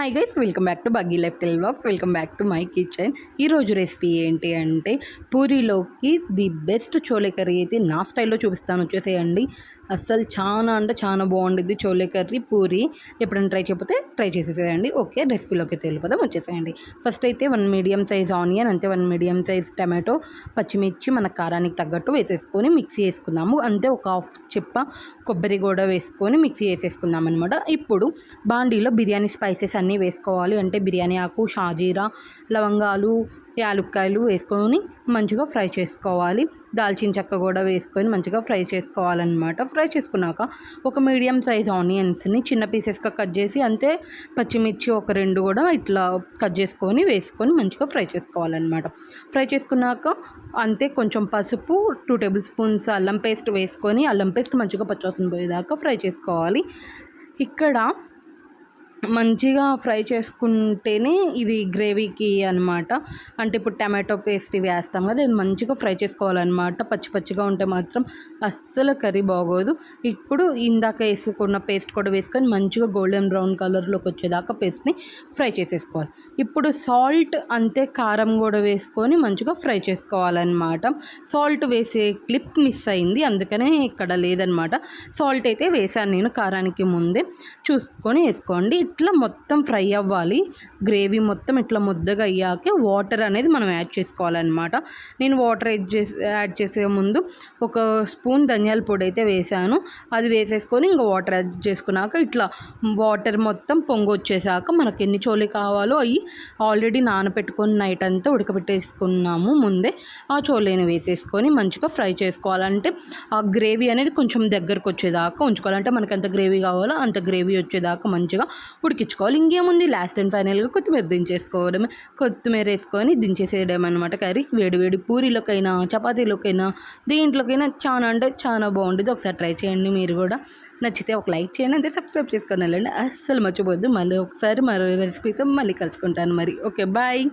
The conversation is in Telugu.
Hi guys, welcome back to buggy life style vlogs. Welcome back to my kitchen. ఈరోజు రెసిపీ ఏంటి అంటే పూరీలోకి ది బెస్ట్ చోలే కర్రీ అయితే నా స్టైల్లో చూపిస్తాను. వచ్చేసేయండి. అస్సలు చాలా అంటే చాలా బాగుండిద్ది చోలే కర్రీ పూరి. ఎప్పుడైనా ట్రై చేయకపోతే ట్రై చేసేసేయండి. ఓకే, రెసిపీలోకి అయితే వెళ్ళిపోదాం. వచ్చేసేయండి. ఫస్ట్ అయితే 1 మీడియం సైజ్ ఆనియన్, అంతే 1 మీడియం సైజ్ టమాటో, పచ్చిమిర్చి మన కారానికి తగ్గట్టు వేసేసుకొని మిక్సీ వేసుకుందాము. అంతే ఒక హాఫ్ చిప్ప కొబ్బరి కూడా వేసుకొని మిక్సీ వేసేసుకుందాం అనమాట. ఇప్పుడు బాండీలో బిర్యానీ స్పైసెస్ అన్నీ వేసుకోవాలి. అంటే బిర్యానీ ఆకు, షాజీరా, లవంగాలు, యాలుక్కాయలు వేసుకొని మంచిగా ఫ్రై చేసుకోవాలి. దాల్చిన చెక్క కూడా వేసుకొని మంచిగా ఫ్రై చేసుకోవాలన్నమాట. ఫ్రై చేసుకున్నాక ఒక మీడియం సైజ్ ఆనియన్స్ని చిన్న పీసెస్గా కట్ చేసి, అంతే పచ్చిమిర్చి ఒక 2 కూడా ఇట్లా కట్ చేసుకొని వేసుకొని మంచిగా ఫ్రై చేసుకోవాలన్నమాట. ఫ్రై చేసుకున్నాక అంతే కొంచెం పసుపు, 2 టేబుల్ స్పూన్స్ అల్లం పేస్ట్ వేసుకొని అల్లం పేస్ట్ మంచిగా పచ్చివాసన పోయేదాకా ఫ్రై చేసుకోవాలి. ఇక్కడ మంచిగా ఫ్రై చేసుకుంటేనే ఇవి గ్రేవీకి అనమాట. అంటే ఇప్పుడు టమాటో పేస్ట్ ఇవి వేస్తాం కదా, ఇది మంచిగా ఫ్రై చేసుకోవాలన్నమాట. పచ్చి పచ్చిగా ఉంటే మాత్రం అస్సలు కర్రీ బాగోదు. ఇప్పుడు ఇందాక వేసుకున్న పేస్ట్ కూడా వేసుకొని మంచిగా గోల్డెన్ బ్రౌన్ కలర్లోకి వచ్చేదాకా పేస్ట్ని ఫ్రై చేసేసుకోవాలి. ఇప్పుడు సాల్ట్, అంతే కారం కూడా వేసుకొని మంచిగా ఫ్రై చేసుకోవాలన్నమాట. సాల్ట్ వేసే క్లిప్ మిస్ అయింది, అందుకనే ఇక్కడ లేదనమాట. సాల్ట్ అయితే వేసాను నేను కారానికి ముందే, చూసుకొని వేసుకోండి. ఇట్లా మొత్తం ఫ్రై అవ్వాలి. గ్రేవీ మొత్తం ఇట్లా ముద్దగా అయ్యాకే వాటర్ అనేది మనం యాడ్ చేసుకోవాలన్నమాట. నేను వాటర్ యాడ్ చేసే ముందు ఒక స్పూన్ ధనియాల పొడి అయితే వేసాను. అది వేసేసుకొని ఇంకా వాటర్ యాడ్ చేసుకున్నాక ఇట్లా వాటర్ మొత్తం పొంగు వచ్చేసాక మనకి ఎన్ని చోలే కావాలో అవి ఆల్రెడీ నానబెట్టుకొని నైట్ అంతా ఉడకబెట్టేసుకున్నాము ముందే. ఆ చోలేని వేసేసుకొని మంచిగా ఫ్రై చేసుకోవాలంటే ఆ గ్రేవీ అనేది కొంచెం దగ్గరకు వచ్చేదాకా ఉంచుకోవాలంటే మనకి ఎంత గ్రేవీ కావాలో అంత గ్రేవీ వచ్చేదాకా మంచిగా ఉడికించుకోవాలి. ఇంకేముంది, లాస్ట్ అండ్ ఫైనల్గా కొత్తిమీర దించేసుకోవడమే. కొత్తిమీర వేసుకొని దించేసేయడం అనమాట. కర్రీ వేడి పూరీలోకైనా చపాతీలోకైనా దేంట్లోకైనా చాలా అంటే చాలా బాగుంటుంది. ఒకసారి ట్రై చేయండి మీరు కూడా. నచ్చితే ఒక లైక్ చేయండి, అంటే సబ్స్క్రైబ్ చేసుకొని వెళ్ళండి. అస్సలు మర్చిపోద్దు. మళ్ళీ ఒకసారి మరో రెసిపీతో మళ్ళీ కలుసుకుంటాను మరి. Okay, bye.